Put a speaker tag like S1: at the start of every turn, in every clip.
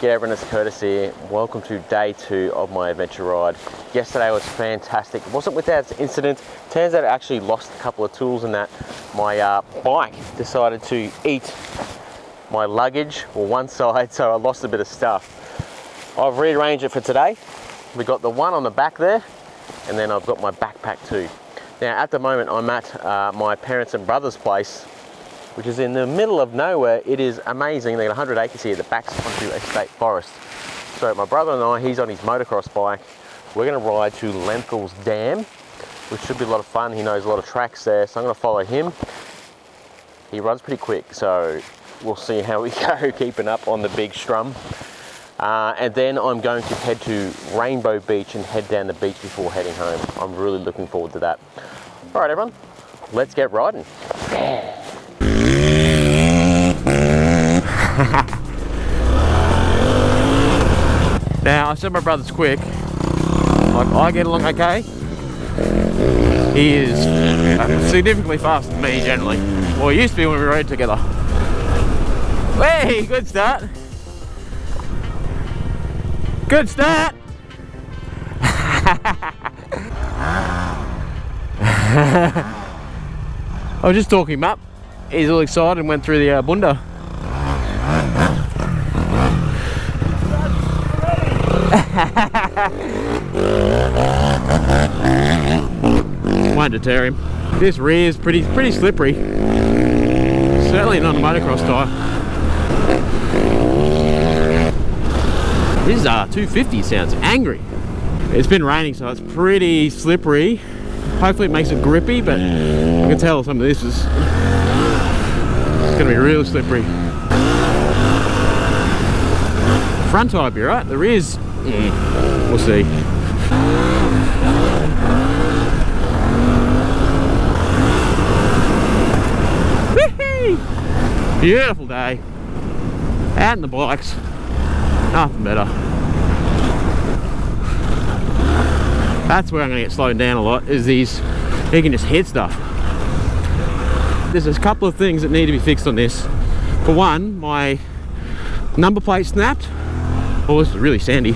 S1: Gavin, it's Curtis here. Welcome to day 2 of my adventure ride. Yesterday was fantastic. It wasn't without incident. Turns out I actually lost a couple of tools in that. My bike decided to eat my luggage, or one side, so I lost a bit of stuff. I've rearranged it for today. We've got the one on the back there, and then I've got my backpack too. Now at the moment I'm at my parents and brother's place, which is in the middle of nowhere. It is amazing. They got 100 acres here that backs onto a state forest. So my brother and I, he's on his motocross bike. We're gonna ride to Lemkel's Dam, which should be a lot of fun. He knows a lot of tracks there, so I'm gonna follow him. He runs pretty quick, so we'll see how we go keeping up on the V-Strom. And then I'm going to head to Rainbow Beach and head down the beach before heading home. I'm really looking forward to that. All right, everyone, let's get riding. Now, I said my brother's quick. Like, I get along okay. He is significantly faster than me generally. Well, he used to be when we rode together. Hey, good start. Good start. I was just talking him up. He's all excited and went through the bunda. Won't deter him. This rear is pretty slippery. Certainly not a motocross tyre. This 250 sounds angry. It's been raining, so it's pretty slippery. Hopefully it makes it grippy, but I can tell some of this is gonna be real slippery. Front tire be right. The rear's, we'll see. Beautiful day. Out in the bikes. Nothing better. That's where I'm gonna get slowed down a lot, is these, you can just hit stuff. There's a couple of things that need to be fixed on this. For one, my number plate snapped. Oh, this is really sandy.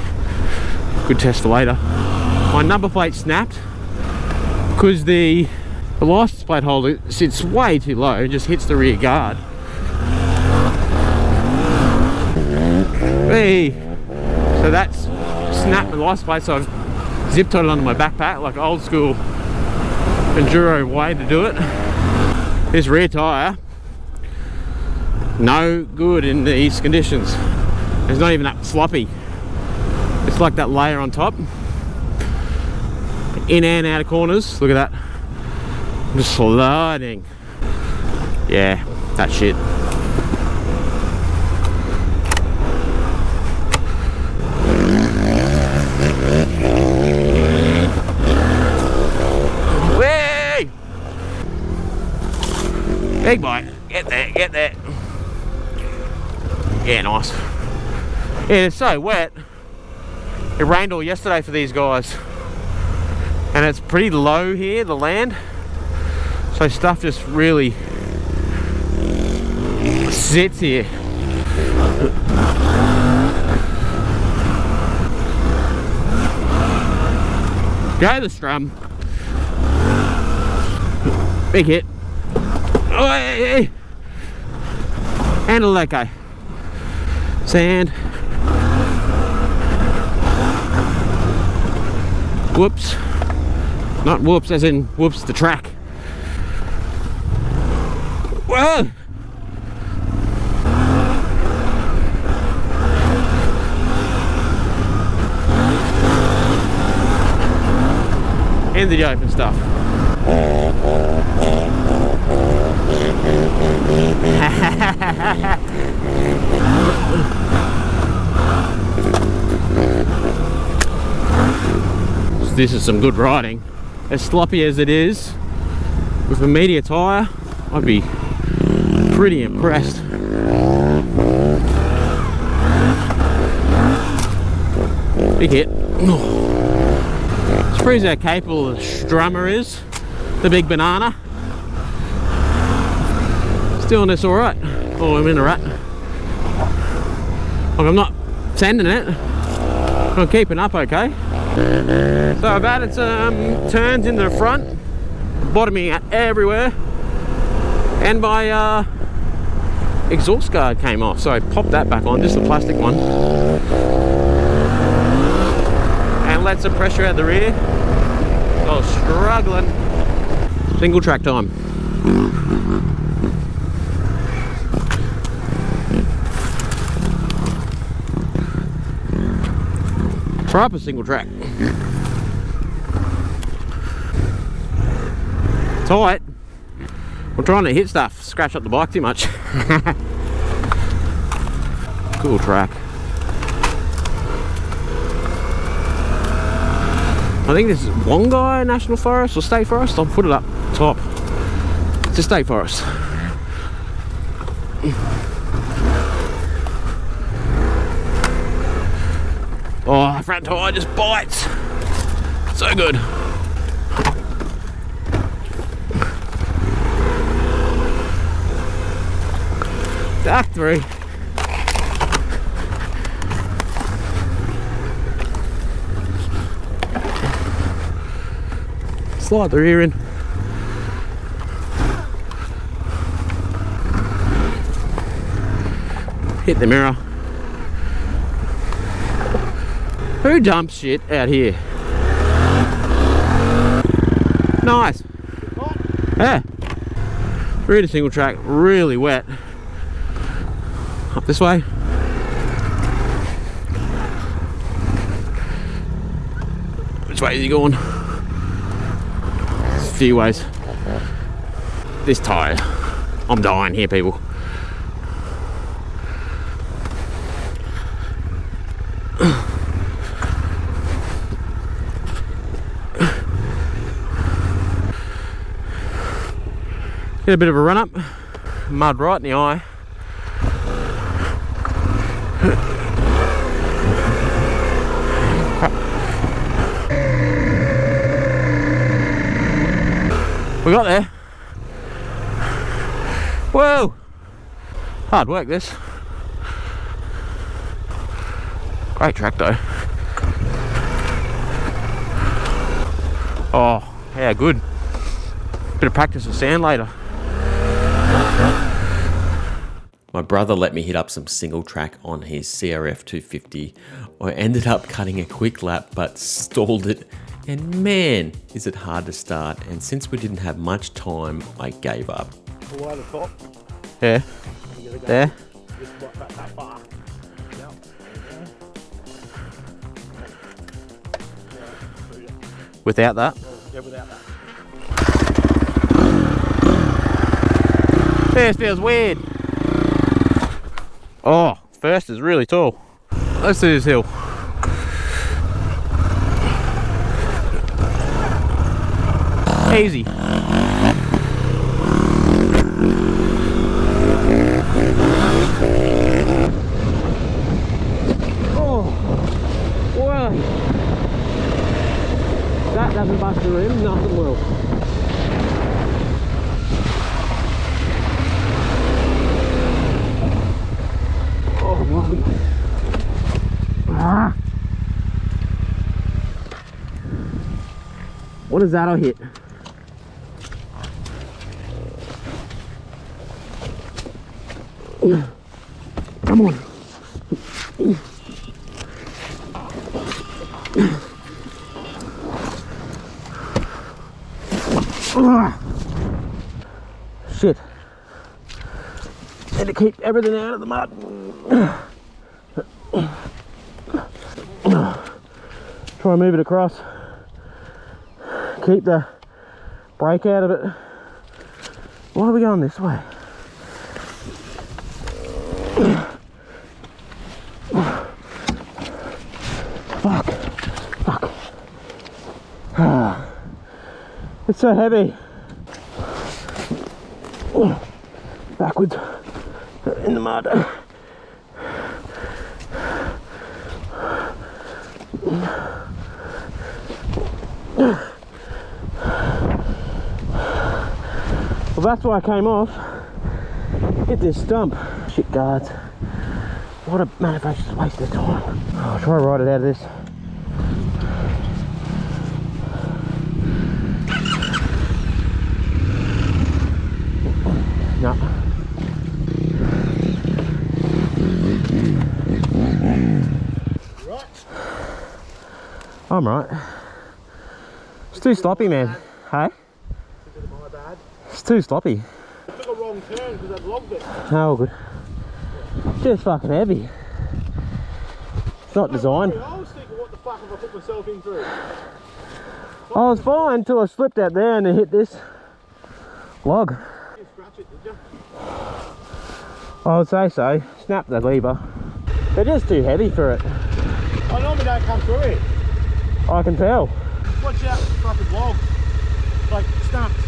S1: Good test for later. My number plate snapped because the license plate holder sits way too low and just hits the rear guard. Hey! So that's snapped the license plate, so I've zip tied it onto my backpack like old school enduro way to do it. This rear tyre, no good in these conditions. It's not even that floppy. It's like that layer on top. In and out of corners, look at that. Just sliding. Yeah, that shit. Way! Big bite. Get there, get there. Yeah, nice. Yeah, it's so wet. It rained all yesterday for these guys. And it's pretty low here, the land. So stuff just really sits here. Go the Strom. Big hit. Oh, hey, hey. Handle that guy. Sand. Whoops. Not whoops as in whoops the track. Whoa! Into the open stuff. This is some good riding. As sloppy as it is, with a media tyre, I'd be pretty impressed. Big hit. This proves how capable the Strummer is, the big banana. Still on this alright. Oh, I'm in a rut. Like, I'm not
S2: sanding it. I'm keeping up okay. So I've added some turns into the front, bottoming out everywhere, and my exhaust guard came off, so I popped that back on, just the plastic one, and let some pressure out the rear. I was struggling. Single track time. Proper single track. Tight. I'm trying to hit stuff, scratch up the bike too much. Cool track. I think this is Wongai National Forest or State Forest. I'll put it up top. It's a state forest. Oh, the front tyre just bites. So good. Back 3. Slide the rear in. Hit the mirror. Who dumps shit out here? Nice. Yeah. Really single track, really wet. Up this way. Which way is he going? There's a few ways. This tyre. I'm dying here, people. Get a bit of a run up, mud right in the eye. We got there. Whoa! Hard work this. Great track though. Oh, yeah, good. Bit of practice with sand later.
S1: My brother let me hit up some single track on his CRF 250. I ended up cutting a quick lap but stalled it, and man is it hard to start, and since we didn't have much time I gave up.
S3: All the way to the top.
S2: Yeah. There.
S3: Just walk back that far. Yep.
S2: Without that?
S3: Yeah, without that.
S2: This feels weird. Oh, first is really tall. Let's do this hill. Easy. Oh, wow. That doesn't bust the rim, nothing will. What is that I hit? Come on. Shit. Had to keep everything out of the mud. Try and move it across. Keep the brake out of it. Why are we going this way? Fuck. Fuck. It's so heavy. Backwards in the mud. Well, that's why I came off. Hit this stump. Shit guards. What a manufacturer's waste of time. I'll try to ride it out of this. No.
S3: Right.
S2: I'm right. It's too sloppy, man. Hey?
S3: It's a bit of my bad.
S2: It's too sloppy.
S3: I took a wrong turn because I'd logged it.
S2: Oh, good. Just fucking heavy. It's not designed.
S3: I was thinking, what the fuck have I put myself in through?
S2: I was fine until I slipped out there and it hit this log.
S3: You scratch it, did you?
S2: I would say so. Snap the lever. They're just too heavy for it.
S3: I normally don't come through it.
S2: I can tell.
S3: Watch out for the fucking log. Like, stumps.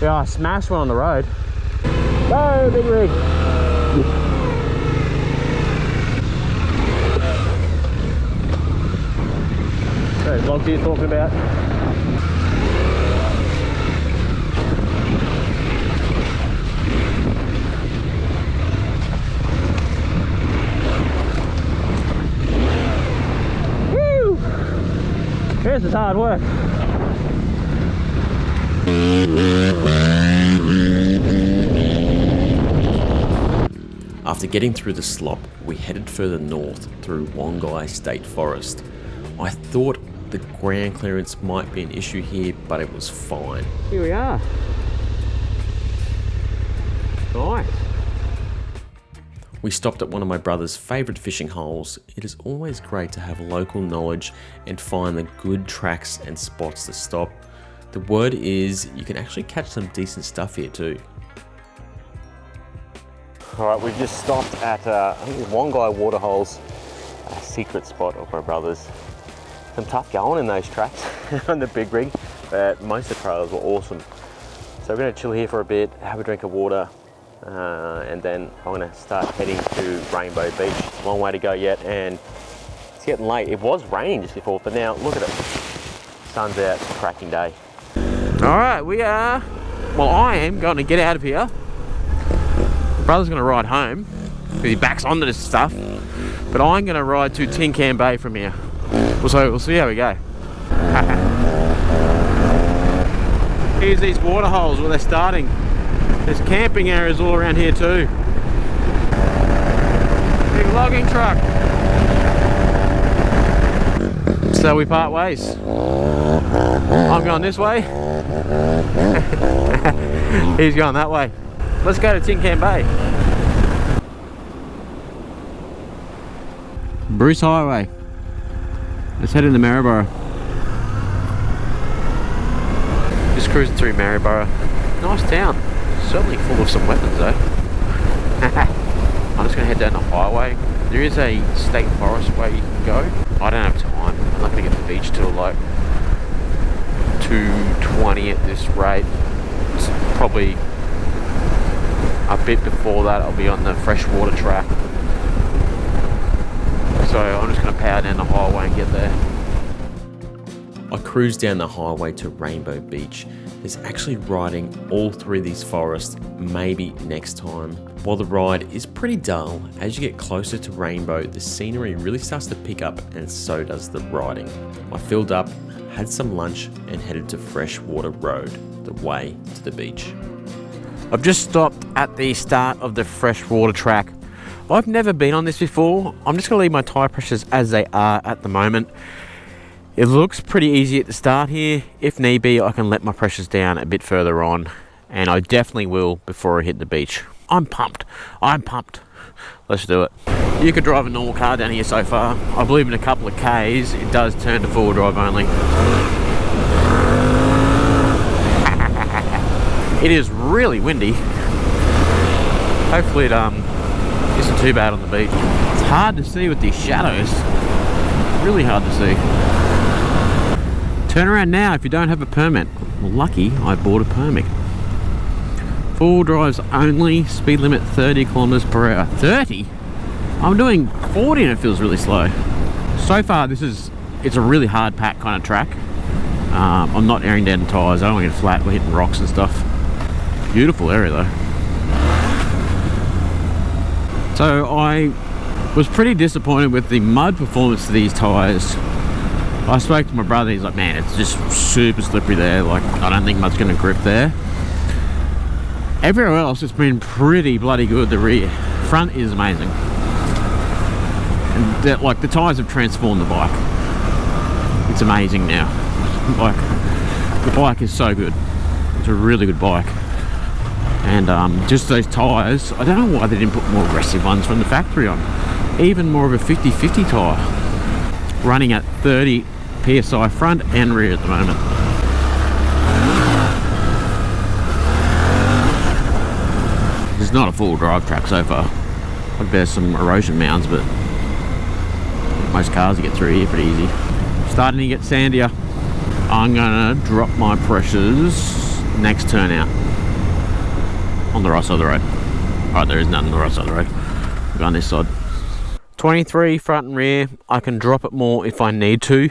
S2: Yeah, I smashed one on the road. Go, big rig. Those logs you're talking about. Woo! This is hard work.
S4: After getting through the slop, we headed further north through Wongai State Forest. I thought the ground clearance might be an issue here, but it was fine.
S2: Here we are. Nice.
S4: We stopped at one of my brother's favourite fishing holes. It is always great to have local knowledge and find the good tracks and spots to stop. The word is you can actually catch some decent stuff here too.
S1: All right, we've just stopped at, I think it's Wongai Waterholes, a secret spot of my brother's. Some tough going in those tracks on the big rig, but most of the trails were awesome. So we're gonna chill here for a bit, have a drink of water, and then I'm gonna start heading to Rainbow Beach. It's a long way to go yet, and it's getting late. It was raining just before, but now look at it. Sun's out, it's a cracking day.
S2: All right, we are, well, I am going to get out of here. Brother's going to ride home because he backs onto this stuff, but I'm going to ride to Tin Can Bay from here. So we'll see how we go. Here's these water holes where they're starting. There's camping areas all around here too. Big logging truck. So we part ways. I'm going this way. He's going that way. Let's go to Tin Can Bay. Bruce Highway. Let's head into Maryborough. Just cruising through Maryborough. Nice town. Certainly full of some weapons though. I'm just going to head down the highway. There is a state forest way you can go. I don't have time. I'm not going to get the beach till like 2:20 at this rate. It's probably a bit before that I'll be on the freshwater track. So I'm just going to power down the highway and get there.
S4: I cruised down the highway to Rainbow Beach. There's actually riding all through these forests, maybe next time. While the ride is pretty dull, as you get closer to Rainbow, the scenery really starts to pick up and so does the riding. I filled up, had some lunch and headed to Freshwater Road, the way to the beach.
S2: I've just stopped at the start of the freshwater track. I've never been on this before. I'm just going to leave my tyre pressures as they are at the moment. It looks pretty easy at the start here. If need be, I can let my pressures down a bit further on, and I definitely will before I hit the beach. I'm pumped. I'm pumped. Let's do it. You could drive a normal car down here so far. I believe in a couple of Ks, it does turn to four-wheel drive only. It is really windy. Hopefully it isn't too bad on the beach. It's hard to see with these shadows. Really hard to see. Turn around now if you don't have a permit. Well, lucky I bought a permit. Four drives only, speed limit 30 kilometers per hour. 30? I'm doing 40 and it feels really slow. So far it's a really hard pack kind of track. I'm not airing down the tyres, I don't want to get flat, we're hitting rocks and stuff. Beautiful area though. So I Was pretty disappointed with the mud performance of these tyres. I spoke to my brother, he's like, man, it's just super slippery there, like I don't think mud's going to grip there. Everywhere else it's been pretty bloody good. The rear front is amazing, and like the tyres have transformed the bike. It's amazing now. Like the bike is so good. It's a really good bike. And just those tyres, I don't know why they didn't put more aggressive ones from the factory on. Even more of a 50-50 tyre. Running at 30 PSI front and rear at the moment. It's not a full drive track so far. Like there's some erosion mounds, but most cars get through here pretty easy. Starting to get sandier. I'm gonna drop my pressures next turn out. On the right side of the road. Right, there is none on the right side of the road. We'll go on this side. 23 front and rear. I can drop it more if I need to.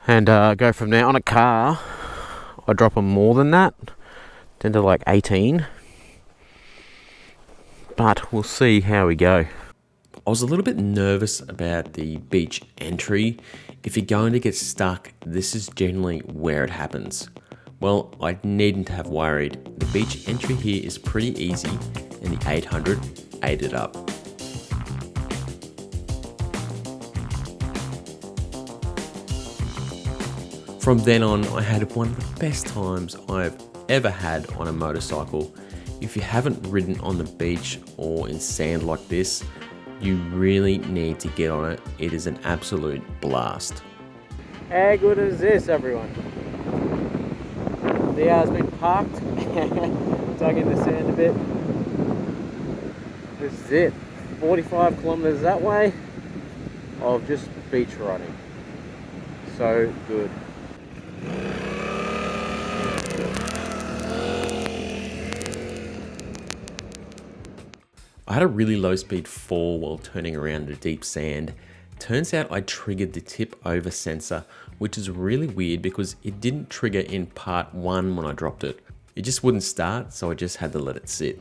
S2: And go from there. On a car, I drop them more than that. Down to like 18. But we'll see how we go.
S4: I was a little bit nervous about the beach entry. If you're going to get stuck, this is generally where it happens. Well, I needn't have worried. The beach entry here is pretty easy, and the 800 ate it up. From then on, I had one of the best times I've ever had on a motorcycle. If you haven't ridden on the beach or in sand like this, you really need to get on it. It is an absolute blast.
S2: How good is this, everyone? The has been parked, dug in the sand a bit. This is it. 45 kilometers that way of just beach riding. So good.
S4: I had a really low speed fall while turning around the deep sand. Turns out I triggered the tip over sensor, which is really weird because it didn't trigger in part 1 when I dropped it. It just wouldn't start, so I just had to let it sit.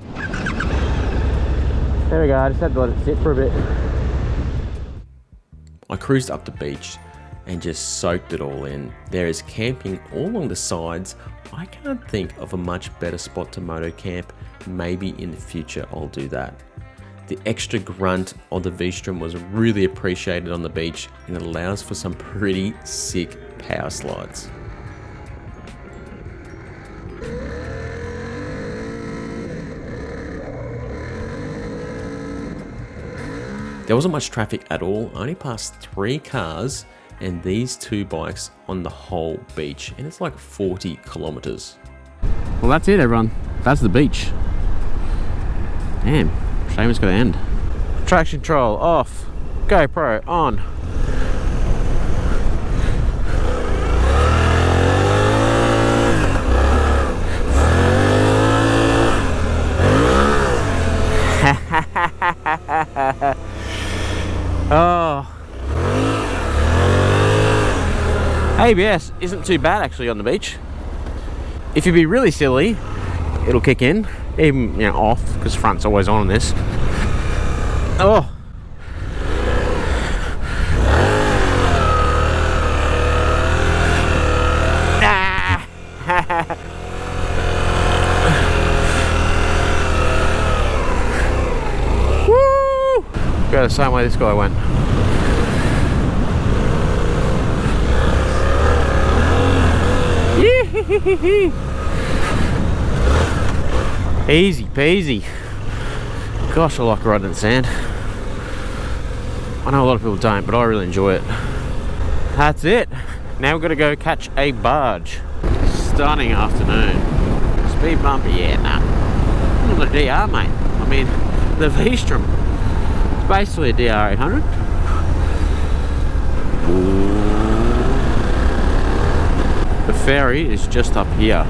S2: There we go, I just had to let it sit for a bit.
S4: I cruised up the beach and just soaked it all in. There is camping all along the sides. I can't think of a much better spot to moto camp. Maybe in the future I'll do that. The extra grunt of the V-Strom was really appreciated on the beach, and it allows for some pretty sick power slides. There wasn't much traffic at all. I only passed 3 cars and these 2 bikes on the whole beach, and it's like 40 kilometers.
S2: Well, that's it, everyone. That's the beach. Damn, shame it's got to end. Traction control off. GoPro on. Oh. ABS isn't too bad actually on the beach. If you be really silly, it'll kick in, even off, because front's always on this. Oh. Woo! Go the same way this guy went. Easy peasy. Gosh, I like riding in sand. I know a lot of people don't, but I really enjoy it. That's it. Now we've got to go catch a barge. Stunning afternoon. Speed bumper, yeah, nah. Not a DR, mate. I mean, the V-Strom. It's basically a DR 800. The ferry is just up here.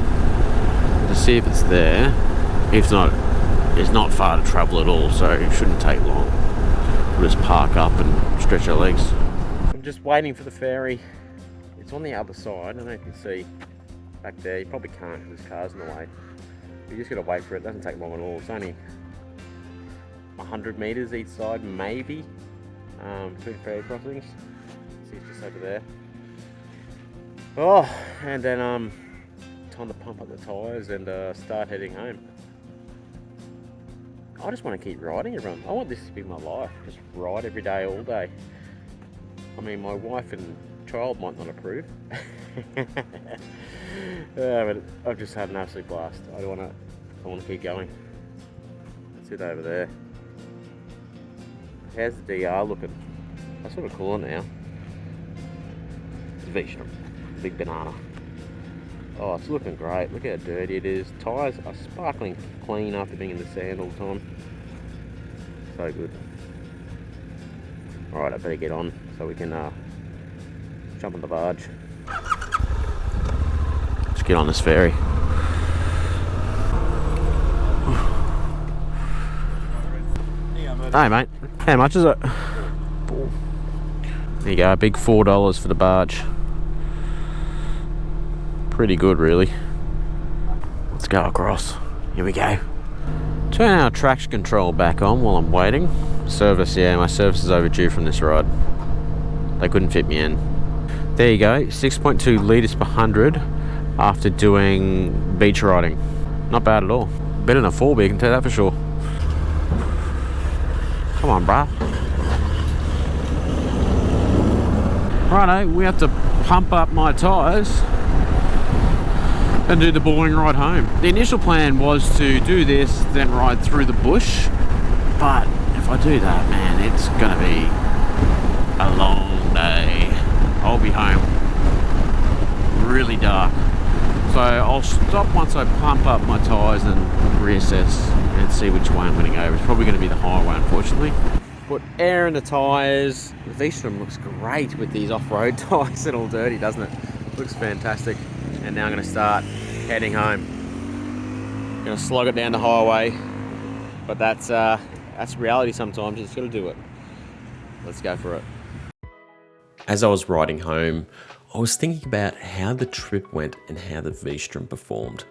S2: To see if it's there. If not, it's not far to travel at all, so it shouldn't take long. We'll just park up and stretch our legs. I'm just waiting for the ferry. It's on the other side. I don't know if you can see back there. You probably can't because there's cars in the way. You just got to wait for it. It doesn't take long at all. It's only
S1: 100 meters each side, maybe, between ferry crossings. See, it's just over there. Oh, and then time to pump up the tires and start heading home. I just want to keep riding, everyone. I want this to be my life. Just ride every day, all day. I mean, my wife and child might not approve. But I've just had an absolute blast. I want to keep going. That's it over there. How's the DR looking? I sort of call it now. It's V-Strom, big banana. Oh, it's looking great. Look how dirty it is. Tyres are sparkling clean after being in the sand all the time. So good. Alright, I better get on so we can jump on the barge. Let's get on this ferry. Hey mate, how much is it? There you go, a big $4 for the barge. Pretty good, really. Let's go across. Here we go. Turn our traction control back on while I'm waiting. Service, yeah, my service is overdue from this ride. They couldn't fit me in. There you go, 6.2 litres per 100 after doing beach riding. Not bad at all. Better than a 4B, I can tell you that for sure. Come on, bruh. Righto, we have to pump up my tyres and do the boring ride home. The initial plan was to do this, then ride through the bush, but if I do that, man, it's gonna be a long day. I'll be home really dark. So I'll stop once I pump up my tyres and reassess and see which way I'm gonna go. It's probably gonna be the highway, unfortunately. Put air in the tyres. The V-Strom looks great with these off-road tyres and all dirty, doesn't it? Looks fantastic. And now I'm going to start heading home. Going to slog it down the highway, but that's reality sometimes. You just got to do it. Let's go for it.
S4: As I was riding home, I was thinking about how the trip went and how the V-Strom performed.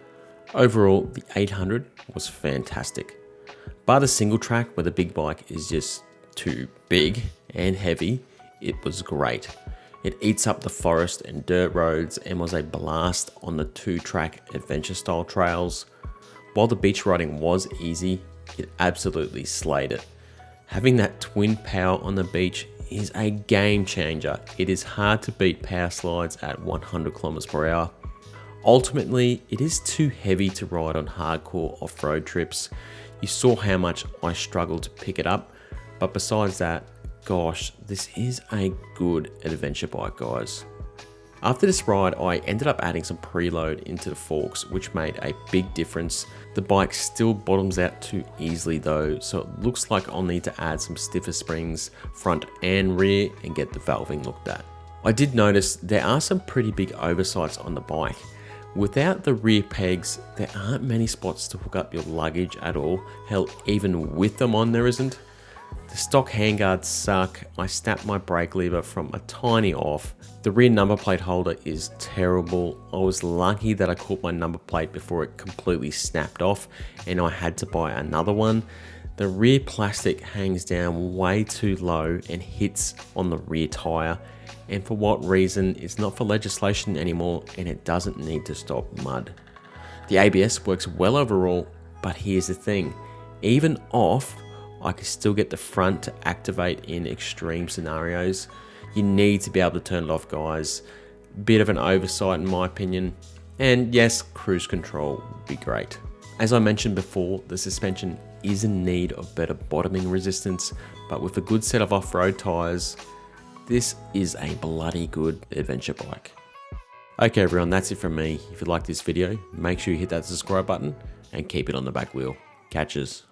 S4: Overall, the 800 was fantastic. Bar the single track where the big bike is just too big and heavy, it was great. It eats up the forest and dirt roads and was a blast on the 2-track adventure style trails. While the beach riding was easy, it absolutely slayed it. Having that twin power on the beach is a game changer. It is hard to beat power slides at 100 kilometers per hour. Ultimately, it is too heavy to ride on hardcore off-road trips. You saw how much I struggled to pick it up, but besides that, gosh, this is a good adventure bike, guys. After this ride, I ended up adding some preload into the forks, which made a big difference. The bike still bottoms out too easily though, so it looks like I'll need to add some stiffer springs front and rear and get the valving looked at. I did notice there are some pretty big oversights on the bike. Without the rear pegs, there aren't many spots to hook up your luggage at all. Hell, even with them on, there isn't. The stock handguards suck. I snapped my brake lever from a tiny off. The rear number plate holder is terrible. I was lucky that I caught my number plate before it completely snapped off and I had to buy another one. The rear plastic hangs down way too low and hits on the rear tire. And for what reason, it's not for legislation anymore and it doesn't need to stop mud. The ABS works well overall, but here's the thing. Even off, I can still get the front to activate in extreme scenarios. You need to be able to turn it off, guys. Bit of an oversight in my opinion. And yes, cruise control would be great. As I mentioned before, the suspension is in need of better bottoming resistance, but with a good set of off-road tyres, this is a bloody good adventure bike. Okay everyone, that's it from me. If you like this video, make sure you hit that subscribe button and keep it on the back wheel. Catches.